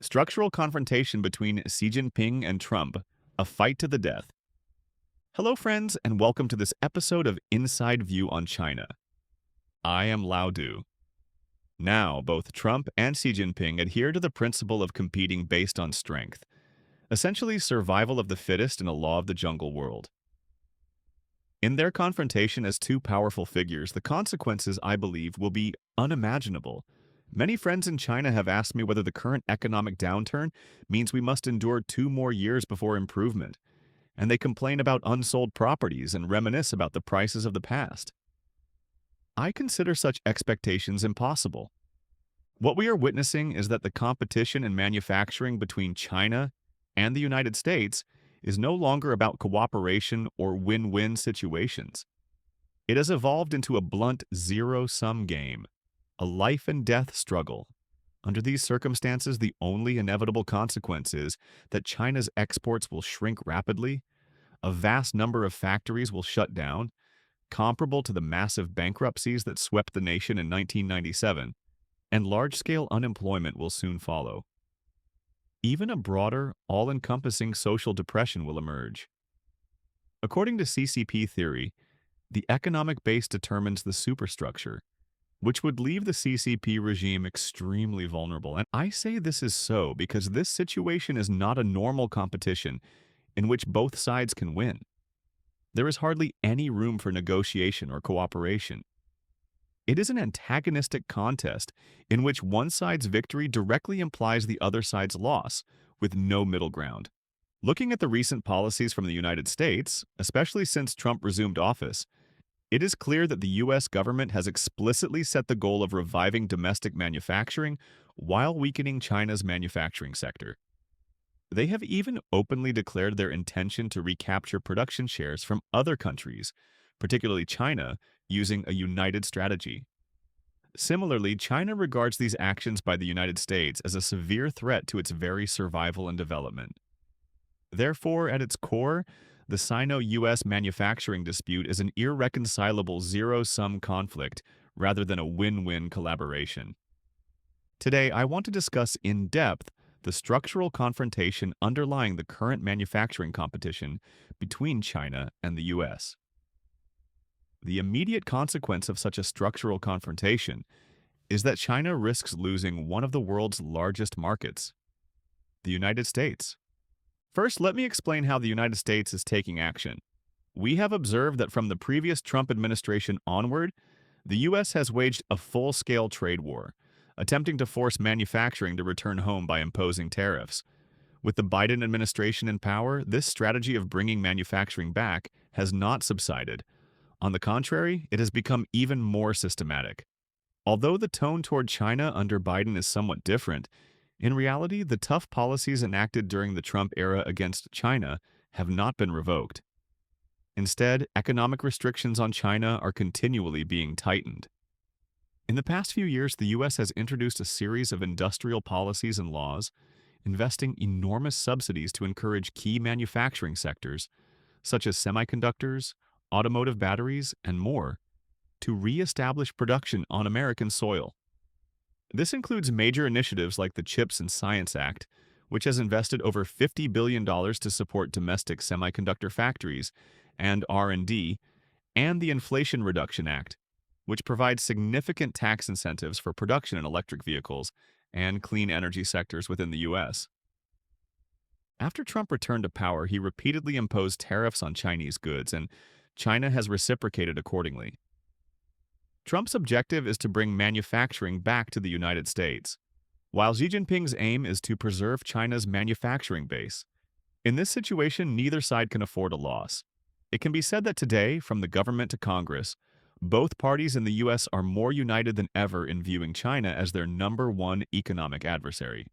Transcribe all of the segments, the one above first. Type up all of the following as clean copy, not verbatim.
Structural confrontation between Xi Jinping and Trump, a fight to the death. Hello, friends, and welcome to this episode of Inside View on China. I am Lao Du. Now, both Trump and Xi Jinping adhere to the principle of competing based on strength, essentially survival of the fittest in a law of the jungle world. In their confrontation as two powerful figures, the consequences, I believe, will be unimaginable. Many friends in China have asked me whether the current economic downturn means we must endure 2 more years before improvement, and they complain about unsold properties and reminisce about the prices of the past. I consider such expectations impossible. What we are witnessing is that the competition in manufacturing between China and the United States is no longer about cooperation or win-win situations. It has evolved into a blunt zero-sum game, a life-and-death struggle. Under these circumstances, the only inevitable consequence is that China's exports will shrink rapidly, a vast number of factories will shut down, comparable to the massive bankruptcies that swept the nation in 1997, and large-scale unemployment will soon follow. Even a broader, all-encompassing social depression will emerge. According to CCP theory, the economic base determines the superstructure, which would leave the CCP regime extremely vulnerable. And I say this is so because this situation is not a normal competition in which both sides can win. There is hardly any room for negotiation or cooperation. It is an antagonistic contest in which one side's victory directly implies the other side's loss, with no middle ground. Looking at the recent policies from the United States, especially since Trump resumed office, it is clear that the U.S. government has explicitly set the goal of reviving domestic manufacturing while weakening China's manufacturing sector. They have even openly declared their intention to recapture production shares from other countries, particularly China, using a united strategy. Similarly, China regards these actions by the United States as a severe threat to its very survival and development. Therefore, at its core, the Sino-US manufacturing dispute is an irreconcilable zero-sum conflict rather than a win-win collaboration. Today, I want to discuss in depth the structural confrontation underlying the current manufacturing competition between China and the US. The immediate consequence of such a structural confrontation is that China risks losing one of the world's largest markets, the United States. First, let me explain how the United States is taking action. We have observed that from the previous Trump administration onward, the U.S. has waged a full-scale trade war, attempting to force manufacturing to return home by imposing tariffs. With the Biden administration in power, this strategy of bringing manufacturing back has not subsided. On the contrary, it has become even more systematic. Although the tone toward China under Biden is somewhat different, in reality, the tough policies enacted during the Trump era against China have not been revoked. Instead, economic restrictions on China are continually being tightened. In the past few years, the U.S. has introduced a series of industrial policies and laws, investing enormous subsidies to encourage key manufacturing sectors, such as semiconductors, automotive batteries, and more, to re-establish production on American soil. This includes major initiatives like the CHIPS and Science Act, which has invested over $50 billion to support domestic semiconductor factories and R&D, and the Inflation Reduction Act, which provides significant tax incentives for production in electric vehicles and clean energy sectors within the U.S. After Trump returned to power, he repeatedly imposed tariffs on Chinese goods, and China has reciprocated accordingly. Trump's objective is to bring manufacturing back to the United States, while Xi Jinping's aim is to preserve China's manufacturing base. In this situation, neither side can afford a loss. It can be said that today, from the government to Congress, both parties in the U.S. are more united than ever in viewing China as their number one economic adversary.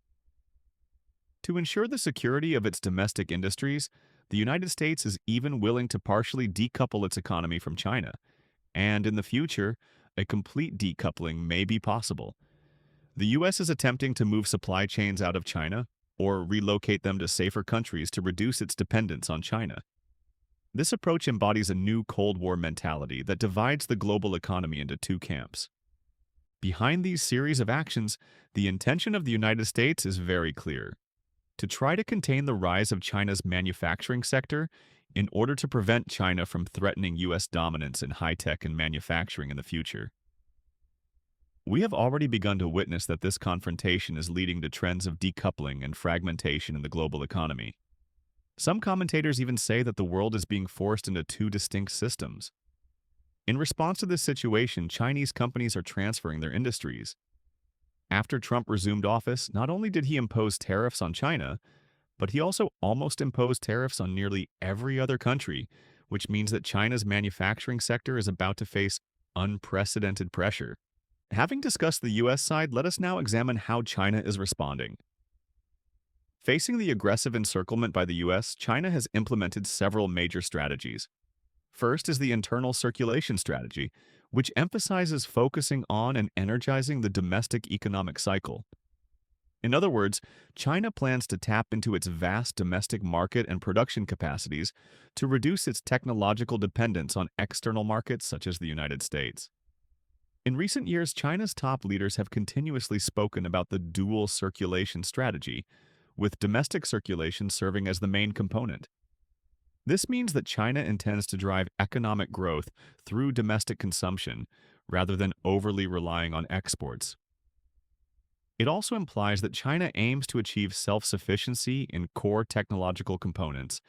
To ensure the security of its domestic industries, the United States is even willing to partially decouple its economy from China, and in the future, a complete decoupling may be possible. The U.S. is attempting to move supply chains out of China or relocate them to safer countries to reduce its dependence on China. This approach embodies a new Cold War mentality that divides the global economy into two camps. Behind these series of actions, the intention of the United States is very clear: to try to contain the rise of China's manufacturing sector in order to prevent China from threatening U.S. dominance in high-tech and manufacturing in the future. We have already begun to witness that this confrontation is leading to trends of decoupling and fragmentation in the global economy. Some commentators even say that the world is being forced into two distinct systems. In response to this situation, Chinese companies are transferring their industries. After Trump resumed office, not only did he impose tariffs on China, but he also almost imposed tariffs on nearly every other country, which means that China's manufacturing sector is about to face unprecedented pressure. Having discussed the U.S. side, let us now examine how China is responding. Facing the aggressive encirclement by the U.S., China has implemented several major strategies. First is the internal circulation strategy, which emphasizes focusing on and energizing the domestic economic cycle. In other words, China plans to tap into its vast domestic market and production capacities to reduce its technological dependence on external markets such as the United States. In recent years, China's top leaders have continuously spoken about the dual circulation strategy, with domestic circulation serving as the main component. This means that China intends to drive economic growth through domestic consumption rather than overly relying on exports. It also implies that China aims to achieve self-sufficiency in core technological components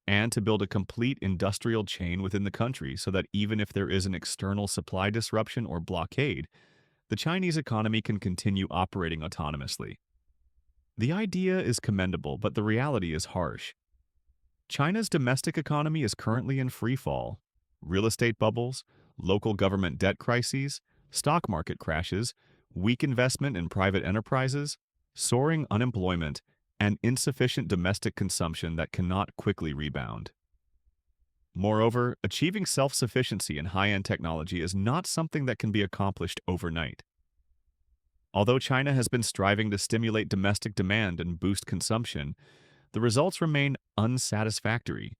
and to build a complete industrial chain within the country so that even if there is an external supply disruption or blockade, the Chinese economy can continue operating autonomously. The idea is commendable, but the reality is harsh. China's domestic economy is currently in free fall. Real estate bubbles, local government debt crises, stock market crashes, weak investment in private enterprises, soaring unemployment, and insufficient domestic consumption that cannot quickly rebound. Moreover, achieving self-sufficiency in high-end technology is not something that can be accomplished overnight. Although China has been striving to stimulate domestic demand and boost consumption, the results remain unsatisfactory.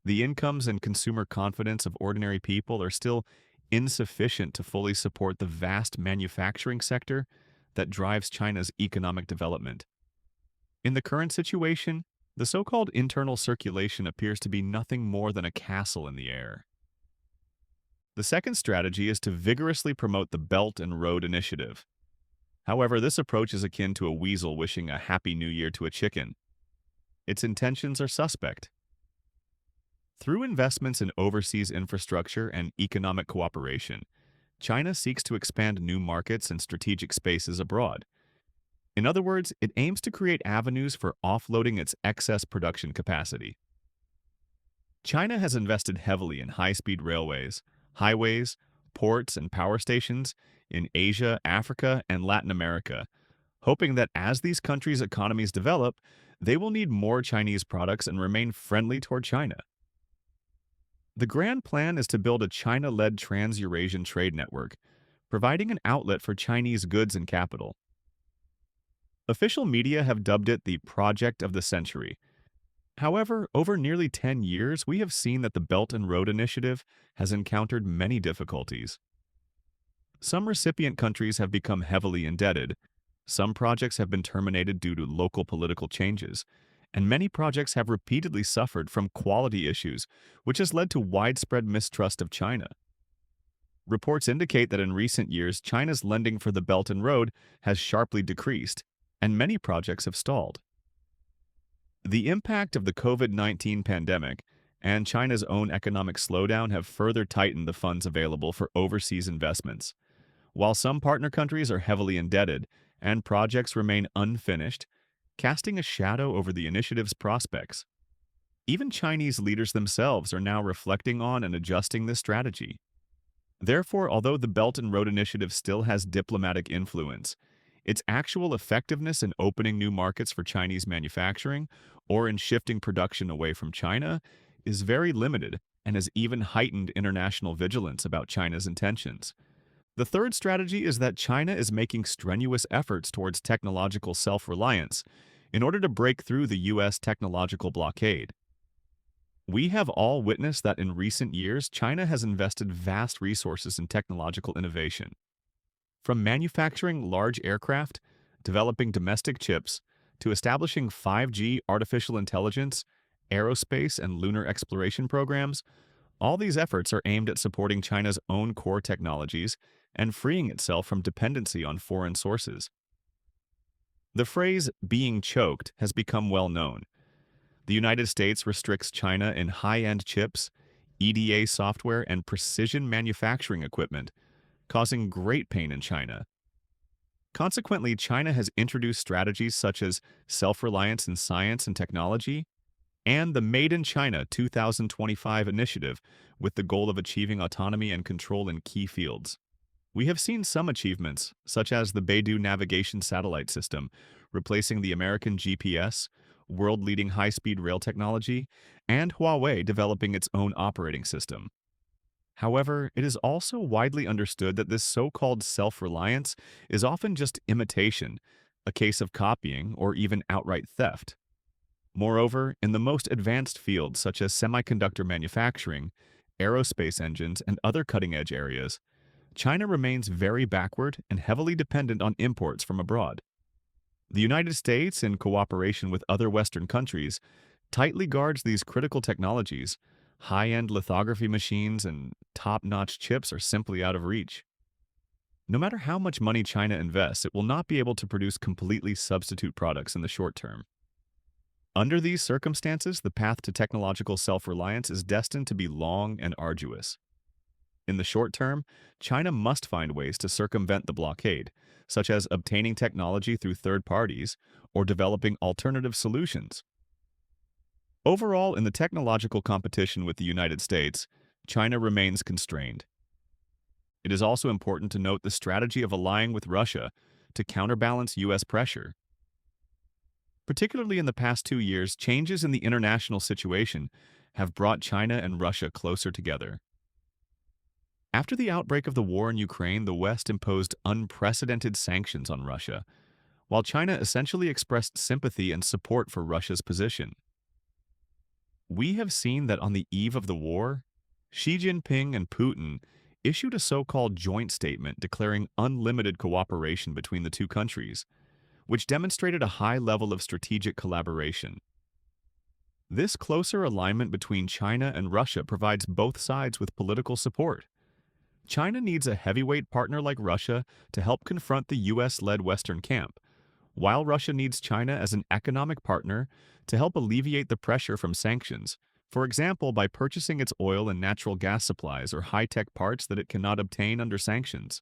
The incomes and consumer confidence of ordinary people are still insufficient to fully support the vast manufacturing sector that drives China's economic development. In the current situation, the so-called internal circulation appears to be nothing more than a castle in the air. The second strategy is to vigorously promote the Belt and Road Initiative. However, this approach is akin to a weasel wishing a happy new year to a chicken. Its intentions are suspect. Through investments in overseas infrastructure and economic cooperation, China seeks to expand new markets and strategic spaces abroad. In other words, it aims to create avenues for offloading its excess production capacity. China has invested heavily in high-speed railways, highways, ports, and power stations in Asia, Africa, and Latin America, hoping that as these countries' economies develop, they will need more Chinese products and remain friendly toward China. The grand plan is to build a China-led trans-Eurasian trade network, providing an outlet for Chinese goods and capital. Official media have dubbed it the Project of the Century. However, over nearly 10 years, we have seen that the Belt and Road Initiative has encountered many difficulties. Some recipient countries have become heavily indebted, some projects have been terminated due to local political changes, and many projects have repeatedly suffered from quality issues, which has led to widespread mistrust of China. Reports indicate that in recent years, China's lending for the Belt and Road has sharply decreased, and many projects have stalled. The impact of the COVID-19 pandemic and China's own economic slowdown have further tightened the funds available for overseas investments. While some partner countries are heavily indebted and projects remain unfinished, casting a shadow over the initiative's prospects. Even Chinese leaders themselves are now reflecting on and adjusting this strategy. Therefore, although the Belt and Road Initiative still has diplomatic influence, its actual effectiveness in opening new markets for Chinese manufacturing or in shifting production away from China is very limited and has even heightened international vigilance about China's intentions. The third strategy is that China is making strenuous efforts towards technological self-reliance in order to break through the U.S. technological blockade. We have all witnessed that in recent years, China has invested vast resources in technological innovation. From manufacturing large aircraft, developing domestic chips, to establishing 5G artificial intelligence, aerospace, and lunar exploration programs, all these efforts are aimed at supporting China's own core technologies and freeing itself from dependency on foreign sources. The phrase being choked has become well known. The United States restricts China in high-end chips, EDA software, and precision manufacturing equipment, causing great pain in China. Consequently, China has introduced strategies such as self-reliance in science and technology and the Made in China 2025 initiative with the goal of achieving autonomy and control in key fields. We have seen some achievements, such as the Beidou navigation satellite system, replacing the American GPS, world-leading high-speed rail technology, and Huawei developing its own operating system. However, it is also widely understood that this so-called self-reliance is often just imitation, a case of copying or even outright theft. Moreover, in the most advanced fields such as semiconductor manufacturing, aerospace engines, and other cutting-edge areas, China remains very backward and heavily dependent on imports from abroad. The United States, in cooperation with other Western countries, tightly guards these critical technologies. High-end lithography machines and top-notch chips are simply out of reach. No matter how much money China invests, it will not be able to produce completely substitute products in the short term. Under these circumstances, the path to technological self-reliance is destined to be long and arduous. In the short term, China must find ways to circumvent the blockade, such as obtaining technology through third parties or developing alternative solutions. Overall, in the technological competition with the United States, China remains constrained. It is also important to note the strategy of allying with Russia to counterbalance U.S. pressure. Particularly in the past 2 years, changes in the international situation have brought China and Russia closer together. After the outbreak of the war in Ukraine, the West imposed unprecedented sanctions on Russia, while China essentially expressed sympathy and support for Russia's position. We have seen that on the eve of the war, Xi Jinping and Putin issued a so-called joint statement declaring unlimited cooperation between the two countries, which demonstrated a high level of strategic collaboration. This closer alignment between China and Russia provides both sides with political support. China needs a heavyweight partner like Russia to help confront the US-led Western camp, while Russia needs China as an economic partner to help alleviate the pressure from sanctions, for example by purchasing its oil and natural gas supplies or high-tech parts that it cannot obtain under sanctions.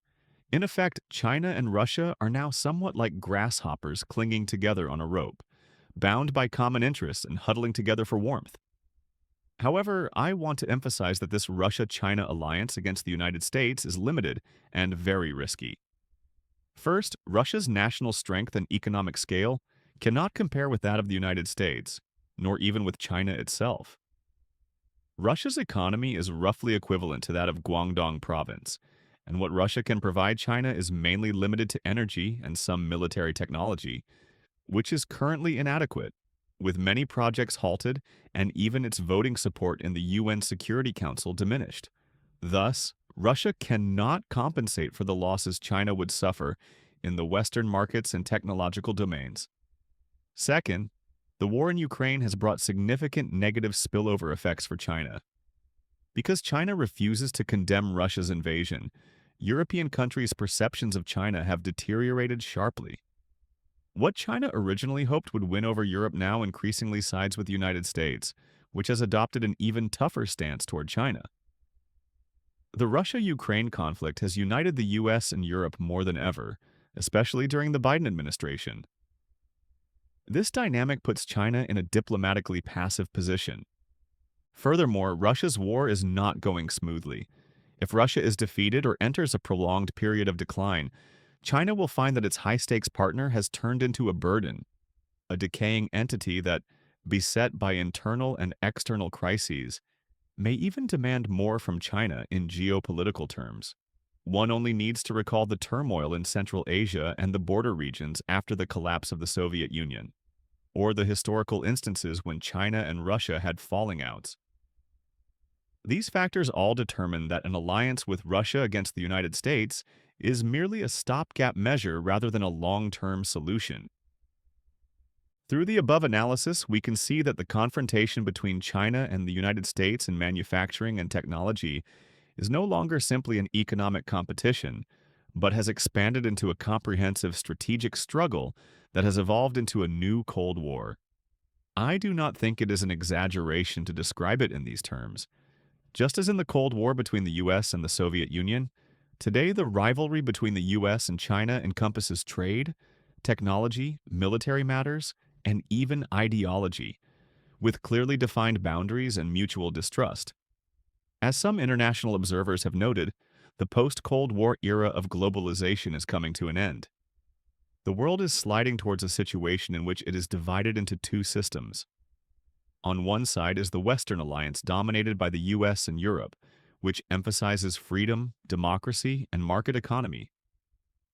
In effect, China and Russia are now somewhat like grasshoppers clinging together on a rope, bound by common interests and huddling together for warmth. However, I want to emphasize that this Russia-China alliance against the United States is limited and very risky. First, Russia's national strength and economic scale cannot compare with that of the United States, nor even with China itself. Russia's economy is roughly equivalent to that of Guangdong province, and what Russia can provide China is mainly limited to energy and some military technology, which is currently inadequate, with many projects halted and even its voting support in the UN Security Council diminished. Thus, Russia cannot compensate for the losses China would suffer in the Western markets and technological domains. Second, the war in Ukraine has brought significant negative spillover effects for China. Because China refuses to condemn Russia's invasion, European countries' perceptions of China have deteriorated sharply. What China originally hoped would win over Europe now increasingly sides with the United States, which has adopted an even tougher stance toward China. The Russia-Ukraine conflict has united the US and Europe more than ever, especially during the Biden administration. This dynamic puts China in a diplomatically passive position. Furthermore, Russia's war is not going smoothly. If Russia is defeated or enters a prolonged period of decline, China will find that its high-stakes partner has turned into a burden, a decaying entity that, beset by internal and external crises, may even demand more from China in geopolitical terms. One only needs to recall the turmoil in Central Asia and the border regions after the collapse of the Soviet Union, or the historical instances when China and Russia had falling outs. These factors all determine that an alliance with Russia against the United States is merely a stopgap measure rather than a long-term solution. Through the above analysis, we can see that the confrontation between China and the United States in manufacturing and technology is no longer simply an economic competition, but has expanded into a comprehensive strategic struggle that has evolved into a new Cold War. I do not think it is an exaggeration to describe it in these terms. Just as in the Cold War between the US and the Soviet Union, today the rivalry between the US and China encompasses trade, technology, military matters, and even ideology, with clearly defined boundaries and mutual distrust. As some international observers have noted, the post-Cold War era of globalization is coming to an end. The world is sliding towards a situation in which it is divided into two systems. On one side is the Western alliance dominated by the US and Europe, which emphasizes freedom, democracy, and market economy.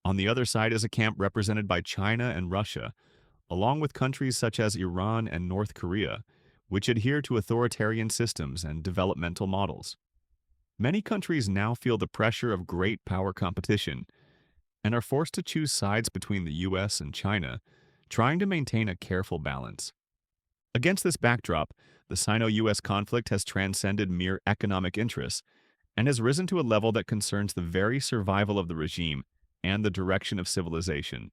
On the other side is a camp represented by China and Russia, along with countries such as Iran and North Korea, which adhere to authoritarian systems and developmental models. Many countries now feel the pressure of great power competition and are forced to choose sides between the US and China, trying to maintain a careful balance. Against this backdrop, the Sino-US conflict has transcended mere economic interests and has risen to a level that concerns the very survival of the regime and the direction of civilization.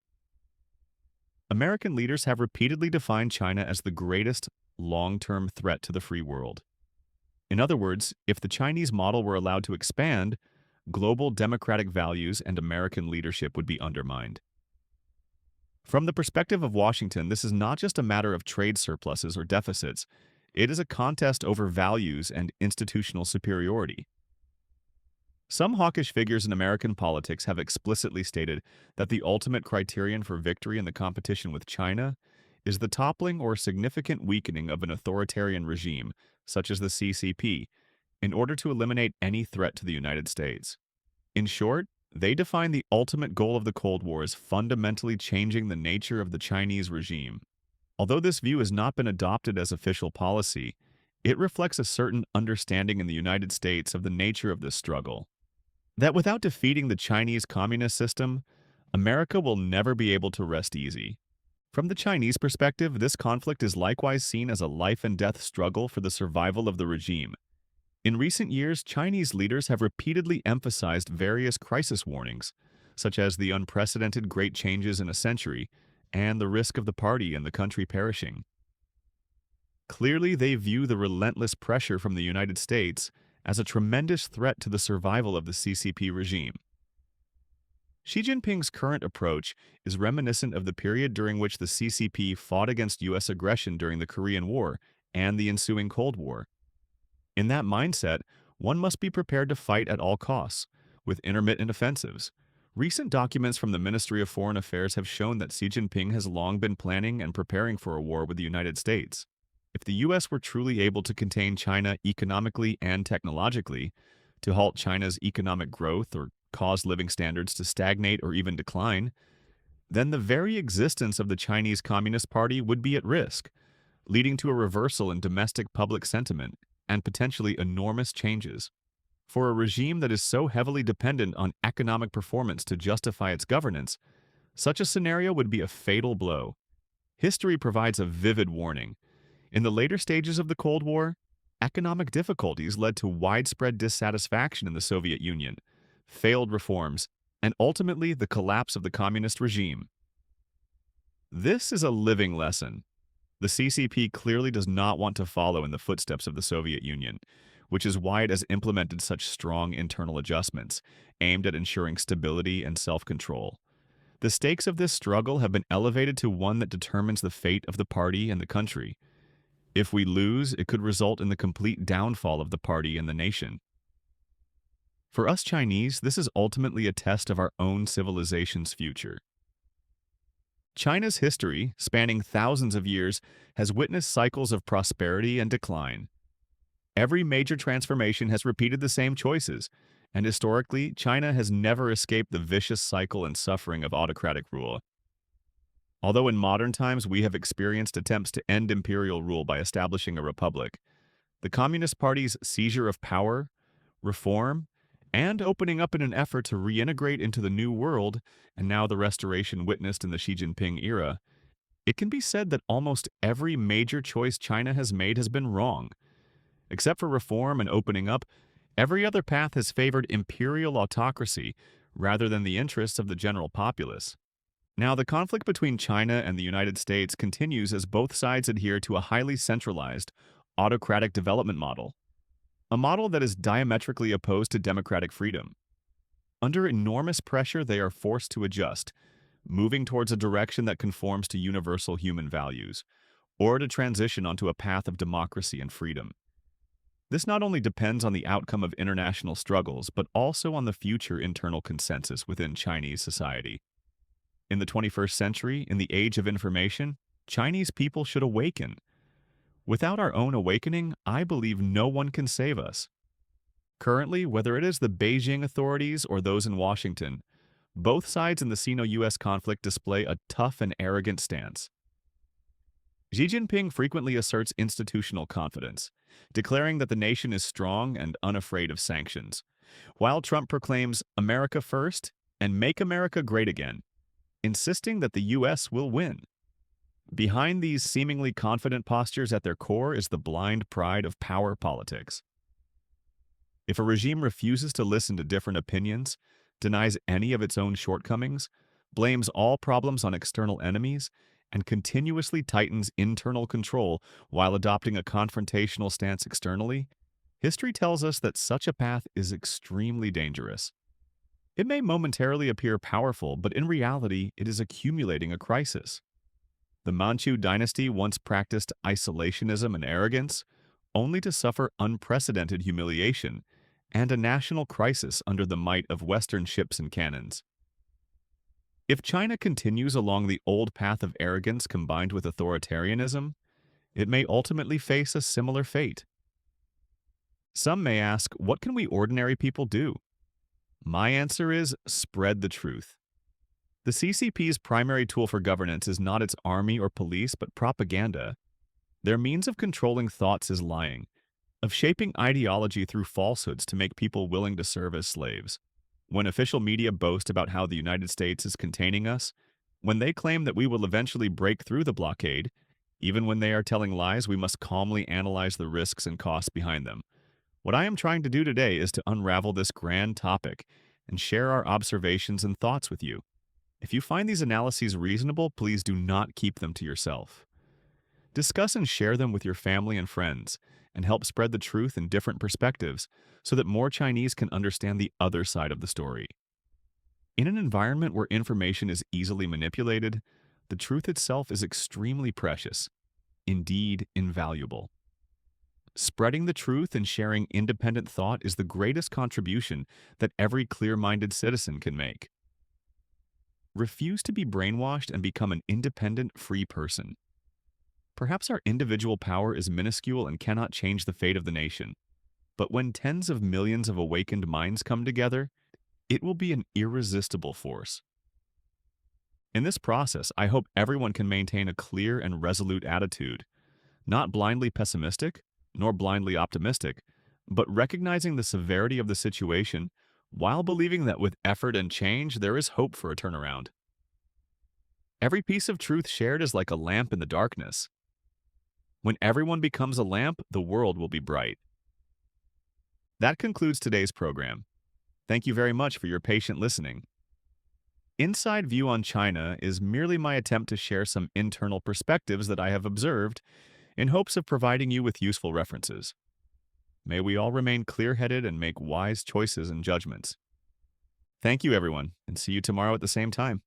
American leaders have repeatedly defined China as the greatest long-term threat to the free world. In other words, if the Chinese model were allowed to expand, global democratic values and American leadership would be undermined. From the perspective of Washington, this is not just a matter of trade surpluses or deficits. It is a contest over values and institutional superiority. Some hawkish figures in American politics have explicitly stated that the ultimate criterion for victory in the competition with China is the toppling or significant weakening of an authoritarian regime, such as the CCP, in order to eliminate any threat to the United States. In short, they define the ultimate goal of the Cold War as fundamentally changing the nature of the Chinese regime. Although this view has not been adopted as official policy, it reflects a certain understanding in the United States of the nature of this struggle. That without defeating the Chinese communist system, America will never be able to rest easy. From the Chinese perspective, this conflict is likewise seen as a life-and-death struggle for the survival of the regime. In recent years, Chinese leaders have repeatedly emphasized various crisis warnings, such as the unprecedented great changes in a century and the risk of the party and the country perishing. Clearly, they view the relentless pressure from the United States as a tremendous threat to the survival of the CCP regime. Xi Jinping's current approach is reminiscent of the period during which the CCP fought against U.S. aggression during the Korean War and the ensuing Cold War. In that mindset, one must be prepared to fight at all costs, with intermittent offensives. Recent documents from the Ministry of Foreign Affairs have shown that Xi Jinping has long been planning and preparing for a war with the United States. If the U.S. were truly able to contain China economically and technologically, to halt China's economic growth or cause living standards to stagnate or even decline, then the very existence of the Chinese Communist Party would be at risk, leading to a reversal in domestic public sentiment and potentially enormous changes. For a regime that is so heavily dependent on economic performance to justify its governance, such a scenario would be a fatal blow. History provides a vivid warning. In the later stages of the Cold War, economic difficulties led to widespread dissatisfaction in the Soviet Union, failed reforms, and ultimately the collapse of the communist regime. This is a living lesson. The CCP clearly does not want to follow in the footsteps of the Soviet Union, which is why it has implemented such strong internal adjustments aimed at ensuring stability and self-control. The stakes of this struggle have been elevated to one that determines the fate of the party and the country. If we lose, it could result in the complete downfall of the party and the nation. For us Chinese, this is ultimately a test of our own civilization's future. China's history, spanning thousands of years, has witnessed cycles of prosperity and decline. Every major transformation has repeated the same choices, and historically, China has never escaped the vicious cycle and suffering of autocratic rule. Although in modern times we have experienced attempts to end imperial rule by establishing a republic, the Communist Party's seizure of power, reform, and opening up in an effort to reintegrate into the new world, and now the restoration witnessed in the Xi Jinping era, it can be said that almost every major choice China has made has been wrong. Except for reform and opening up, every other path has favored imperial autocracy rather than the interests of the general populace. Now, the conflict between China and the United States continues as both sides adhere to a highly centralized, autocratic development model, a model that is diametrically opposed to democratic freedom. Under enormous pressure, they are forced to adjust, moving towards a direction that conforms to universal human values, or to transition onto a path of democracy and freedom. This not only depends on the outcome of international struggles, but also on the future internal consensus within Chinese society. In the 21st century, in the age of information, Chinese people should awaken. Without our own awakening, I believe no one can save us. Currently, whether it is the Beijing authorities or those in Washington, both sides in the Sino-US conflict display a tough and arrogant stance. Xi Jinping frequently asserts institutional confidence, declaring that the nation is strong and unafraid of sanctions, while Trump proclaims America first and make America great again, insisting that the U.S. will win. Behind these seemingly confident postures at their core is the blind pride of power politics. If a regime refuses to listen to different opinions, denies any of its own shortcomings, blames all problems on external enemies, and continuously tightens internal control while adopting a confrontational stance externally, history tells us that such a path is extremely dangerous. It may momentarily appear powerful, but in reality, it is accumulating a crisis. The Manchu dynasty once practiced isolationism and arrogance, only to suffer unprecedented humiliation and a national crisis under the might of Western ships and cannons. If China continues along the old path of arrogance combined with authoritarianism, it may ultimately face a similar fate. Some may ask, what can we ordinary people do? My answer is spread the truth. The CCP's primary tool for governance is not its army or police, but propaganda. Their means of controlling thoughts is lying, of shaping ideology through falsehoods to make people willing to serve as slaves. When official media boast about how the United States is containing us, when they claim that we will eventually break through the blockade, even when they are telling lies, we must calmly analyze the risks and costs behind them. What I am trying to do today is to unravel this grand topic and share our observations and thoughts with you. If you find these analyses reasonable, please do not keep them to yourself. Discuss and share them with your family and friends, and help spread the truth in different perspectives so that more Chinese can understand the other side of the story. In an environment where information is easily manipulated, the truth itself is extremely precious, indeed invaluable. Spreading the truth and sharing independent thought is the greatest contribution that every clear-minded citizen can make. Refuse to be brainwashed and become an independent, free person. Perhaps our individual power is minuscule and cannot change the fate of the nation. But when tens of millions of awakened minds come together, it will be an irresistible force. In this process, I hope everyone can maintain a clear and resolute attitude, not blindly pessimistic, nor blindly optimistic, but recognizing the severity of the situation while believing that with effort and change, there is hope for a turnaround. Every piece of truth shared is like a lamp in the darkness. When everyone becomes a lamp, the world will be bright. That concludes today's program. Thank you very much for your patient listening. Inside View on China is merely my attempt to share some internal perspectives that I have observed in hopes of providing you with useful references. May we all remain clear-headed and make wise choices and judgments. Thank you, everyone, and see you tomorrow at the same time.